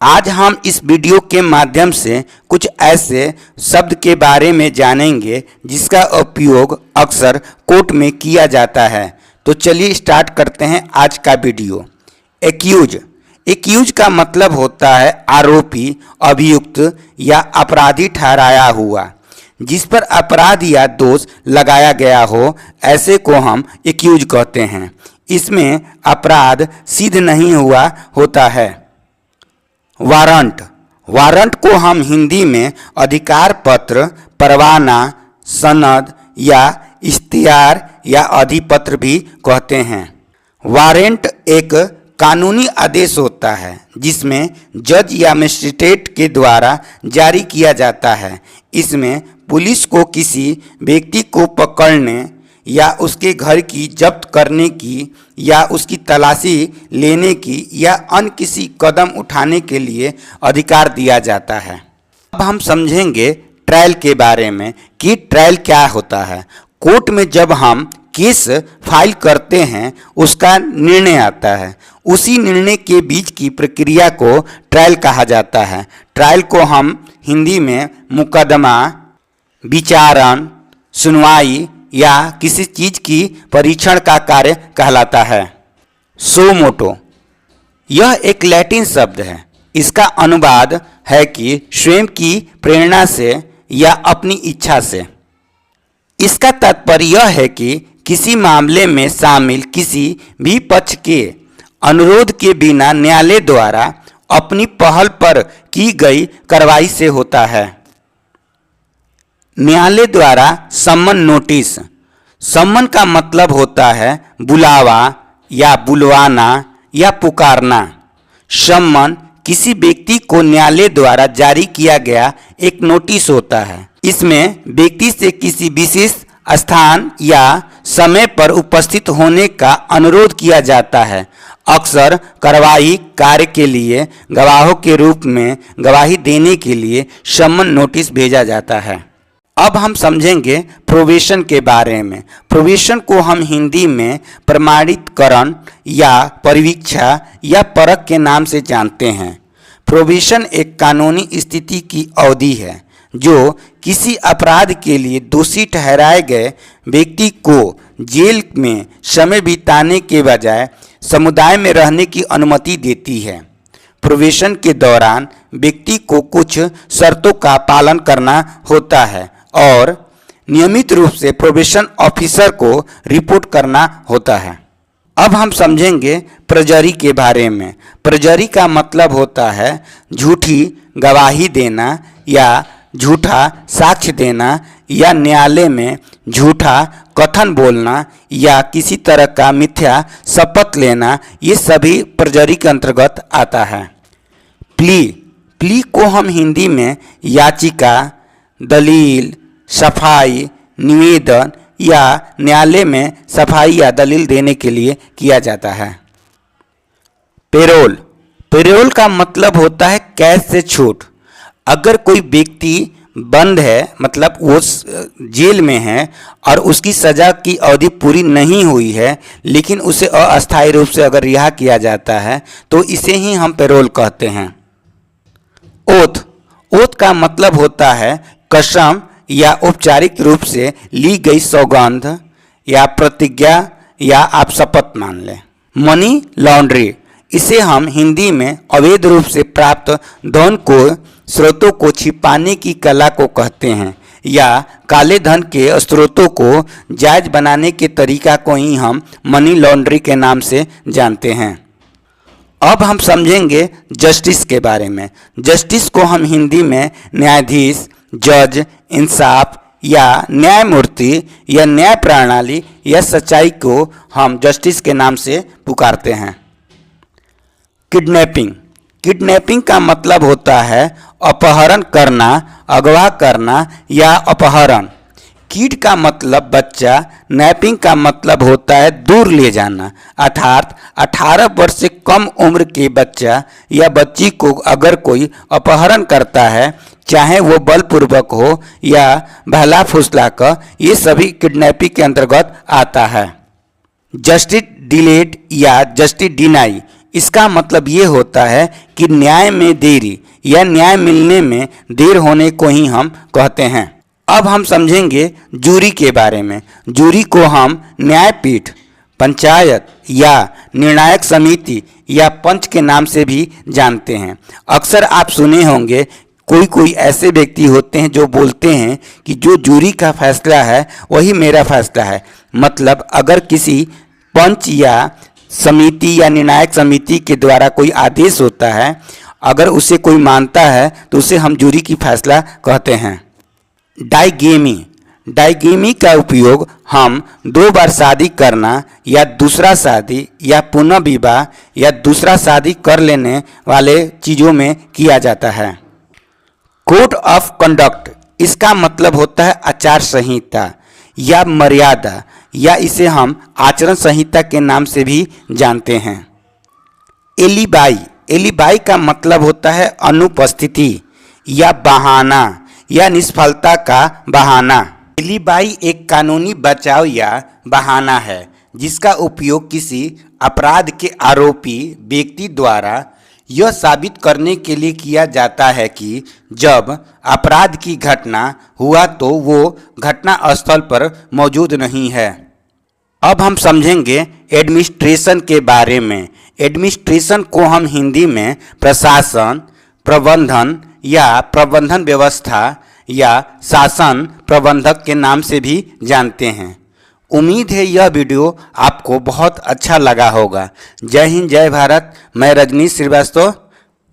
आज हम इस वीडियो के माध्यम से कुछ ऐसे शब्द के बारे में जानेंगे जिसका उपयोग अक्सर कोर्ट में किया जाता है। तो चलिए स्टार्ट करते हैं आज का वीडियो। एक्यूज का मतलब होता है आरोपी, अभियुक्त या अपराधी ठहराया हुआ। जिस पर अपराध या दोष लगाया गया हो ऐसे को हम एक्यूज कहते हैं। इसमें अपराध सिद्ध नहीं हुआ होता है। वारंट को हम हिंदी में अधिकार पत्र, परवाना, सनद या इख्तियार या अधिपत्र भी कहते हैं। वारंट एक कानूनी आदेश होता है जिसमें जज या मजिस्ट्रेट के द्वारा जारी किया जाता है। इसमें पुलिस को किसी व्यक्ति को पकड़ने या उसके घर की जब्त करने की या उसकी तलाशी लेने की या अन्य किसी कदम उठाने के लिए अधिकार दिया जाता है। अब हम समझेंगे ट्रायल के बारे में कि ट्रायल क्या होता है। कोर्ट में जब हम केस फाइल करते हैं उसका निर्णय आता है। उसी निर्णय के बीच की प्रक्रिया को ट्रायल कहा जाता है। ट्रायल को हम हिंदी में मुकदमा, विचारण, सुनवाई या किसी चीज की परीक्षण का कार्य कहलाता है। सो मोटो यह एक लैटिन शब्द है। इसका अनुवाद है कि स्वयं की प्रेरणा से या अपनी इच्छा से। इसका तात्पर्य यह है कि किसी मामले में शामिल किसी भी पक्ष के अनुरोध के बिना न्यायालय द्वारा अपनी पहल पर की गई कार्रवाई से होता है। न्यायालय द्वारा सम्मन नोटिस। सम्मन का मतलब होता है बुलावा या बुलवाना या पुकारना। सम्मन किसी व्यक्ति को न्यायालय द्वारा जारी किया गया एक नोटिस होता है। इसमें व्यक्ति से किसी विशेष स्थान या समय पर उपस्थित होने का अनुरोध किया जाता है। अक्सर कार्रवाई कार्य के लिए गवाहों के रूप में गवाही देने के लिए सम्मन नोटिस भेजा जाता है। अब हम समझेंगे प्रोबेशन के बारे में। प्रोबेशन को हम हिंदी में प्रमाणीकरण या परिवीक्षा या परख के नाम से जानते हैं। प्रोबेशन एक कानूनी स्थिति की अवधि है जो किसी अपराध के लिए दोषी ठहराए गए व्यक्ति को जेल में समय बिताने के बजाय समुदाय में रहने की अनुमति देती है। प्रोबेशन के दौरान व्यक्ति को कुछ शर्तों का पालन करना होता है और नियमित रूप से प्रोबेशन ऑफिसर को रिपोर्ट करना होता है। अब हम समझेंगे परजरी के बारे में। परजरी का मतलब होता है झूठी गवाही देना या झूठा साक्ष्य देना या न्यायालय में झूठा कथन बोलना या किसी तरह का मिथ्या शपथ लेना। ये सभी परजरी के अंतर्गत आता है। प्ली को हम हिंदी में याचिका, दलील, सफाई, निवेदन या न्यायालय में सफाई या दलील देने के लिए किया जाता है। पेरोल का मतलब होता है कैद से छूट। अगर कोई व्यक्ति बंद है, मतलब वो जेल में है और उसकी सज़ा की अवधि पूरी नहीं हुई है लेकिन उसे अस्थायी रूप से अगर रिहा किया जाता है तो इसे ही हम पेरोल कहते हैं। ओथ का मतलब होता है कसम या औपचारिक रूप से ली गई सौगंध या प्रतिज्ञा या आप शपथ मान लें। मनी लॉन्ड्री, इसे हम हिंदी में अवैध रूप से प्राप्त धन को स्रोतों को छिपाने की कला को कहते हैं या काले धन के स्रोतों को जायज बनाने के तरीका को ही हम मनी लॉन्ड्री के नाम से जानते हैं। अब हम समझेंगे जस्टिस के बारे में। जस्टिस को हम हिंदी में न्यायाधीश, जज, इंसाफ या न्यायमूर्ति या न्याय प्रणाली या सच्चाई को हम जस्टिस के नाम से पुकारते हैं। किडनैपिंग का मतलब होता है अपहरण करना, अगवा करना या अपहरण। किड का मतलब बच्चा, नैपिंग का मतलब होता है दूर ले जाना। अर्थात 18 वर्ष से कम उम्र के बच्चा या बच्ची को अगर कोई अपहरण करता है, चाहे वो बलपूर्वक हो या बहला फुसला कर, ये सभी किडनैपिंग के अंतर्गत आता है। जस्टिस डिलेड या जस्टिस डिनाई, इसका मतलब ये होता है कि न्याय में देरी या न्याय मिलने में देर होने को ही हम कहते हैं। अब हम समझेंगे जूरी के बारे में। जूरी को हम न्यायपीठ, पंचायत या निर्णायक समिति या पंच के नाम से भी जानते हैं। अक्सर आप सुने होंगे कोई ऐसे व्यक्ति होते हैं जो बोलते हैं कि जो जूरी का फैसला है वही मेरा फैसला है। मतलब अगर किसी पंच या समिति या निर्णायक समिति के द्वारा कोई आदेश होता है, अगर उसे कोई मानता है तो उसे हम जूरी की फैसला कहते हैं। डाइगेमी का उपयोग हम 2 बार शादी करना या दूसरा शादी या पुनः विवाह या दूसरा शादी कर लेने वाले चीज़ों में किया जाता है। कोड ऑफ कंडक्ट, इसका मतलब होता है आचार संहिता या मर्यादा, या इसे हम आचरण संहिता के नाम से भी जानते हैं। एलिबाई का मतलब होता है अनुपस्थिति या बहाना या निष्फलता का बहाना। एलिबाई एक कानूनी बचाव या बहाना है जिसका उपयोग किसी अपराध के आरोपी व्यक्ति द्वारा यह साबित करने के लिए किया जाता है कि जब अपराध की घटना हुआ तो वो घटना स्थल पर मौजूद नहीं है। अब हम समझेंगे एडमिनिस्ट्रेशन के बारे में। एडमिनिस्ट्रेशन को हम हिंदी में प्रशासन, प्रबंधन या प्रबंधन व्यवस्था या शासन प्रबंधक के नाम से भी जानते हैं। उम्मीद है यह वीडियो आपको बहुत अच्छा लगा होगा। जय हिंद, जय भारत। मैं रजनीश श्रीवास्तव।